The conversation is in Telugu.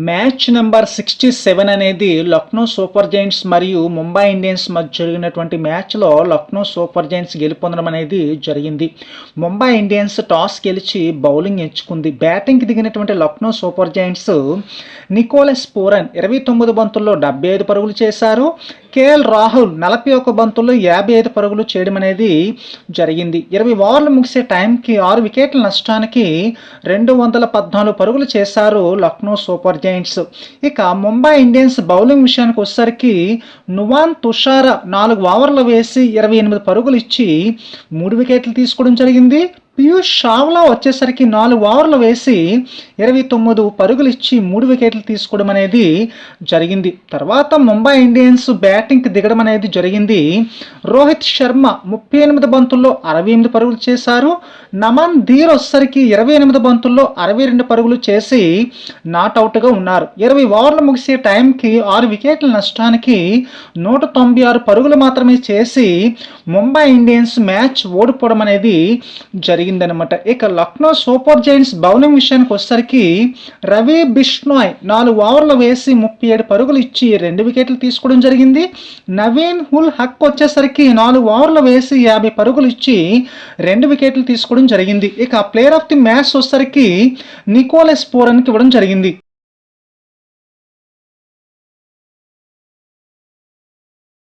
మ్యాచ్ నెంబర్ 67 అనేది లక్నో సూపర్ జైంట్స్ మరియు ముంబై ఇండియన్స్ మధ్య జరిగినటువంటి మ్యాచ్లో లక్నో సూపర్ జైంట్స్ గెలుపొందడం అనేది జరిగింది. ముంబై ఇండియన్స్ టాస్ గెలిచి బౌలింగ్ ఎంచుకుంది. బ్యాటింగ్కి దిగినటువంటి Lucknow super giants Nicholas Pooran 29 బంతుల్లో 75 పరుగులు చేశారు. కేఎల్ రాహుల్ 41 బంతుల్లో 55 పరుగులు చేయడం అనేది జరిగింది. 20 ఓవర్లు ముగిసే టైంకి 6 వికెట్ల నష్టానికి 214 పరుగులు చేశారు లక్నో సూపర్ జైంట్స్. ఇక ముంబై ఇండియన్స్ బౌలింగ్ విషయానికి వచ్చేసరికి నువాన్ తుషార 4 ఓవర్లు వేసి 28 పరుగులు ఇచ్చి 3 వికెట్లు తీసుకోవడం జరిగింది. పీయూష్ చావ్లా వచ్చేసరికి 4 ఓవర్లు వేసి 29 పరుగులు ఇచ్చి 3 వికెట్లు తీసుకోవడం అనేది జరిగింది. తర్వాత ముంబై ఇండియన్స్ బ్యాటింగ్కి దిగడం అనేది జరిగింది. రోహిత్ శర్మ 38 బంతుల్లో 68 పరుగులు చేశారు. నమన్ ధీర్ వచ్చేసరికి 28 బంతుల్లో 62 పరుగులు చేసి నాట్అవుట్గా ఉన్నారు. 20 ఓవర్లు ముగిసే టైంకి 6 వికెట్ల నష్టానికి 196 పరుగులు మాత్రమే చేసి ముంబై ఇండియన్స్ మ్యాచ్ ఓడిపోవడం అనేది జరిగిందనమాట. ఇక లక్నో సూపర్ జైంట్స్ బౌలింగ్ విషయానికి వచ్చేసరికి రవి బిష్నాయ్ 4 ఓవర్లు వేసి 37 పరుగులు ఇచ్చి 2 వికెట్లు తీసుకోవడం జరిగింది. నవీన్ ఉల్ హక్ వచ్చేసరికి 4 ఓవర్లు వేసి 50 పరుగులు ఇచ్చి 2 వికెట్లు తీసుకోవడం జరిగింది. ఇక ప్లేయర్ ఆఫ్ ది మ్యాచ్ వచ్చేసరికి నికోలస్ పూరన్కి ఇవ్వడం జరిగింది.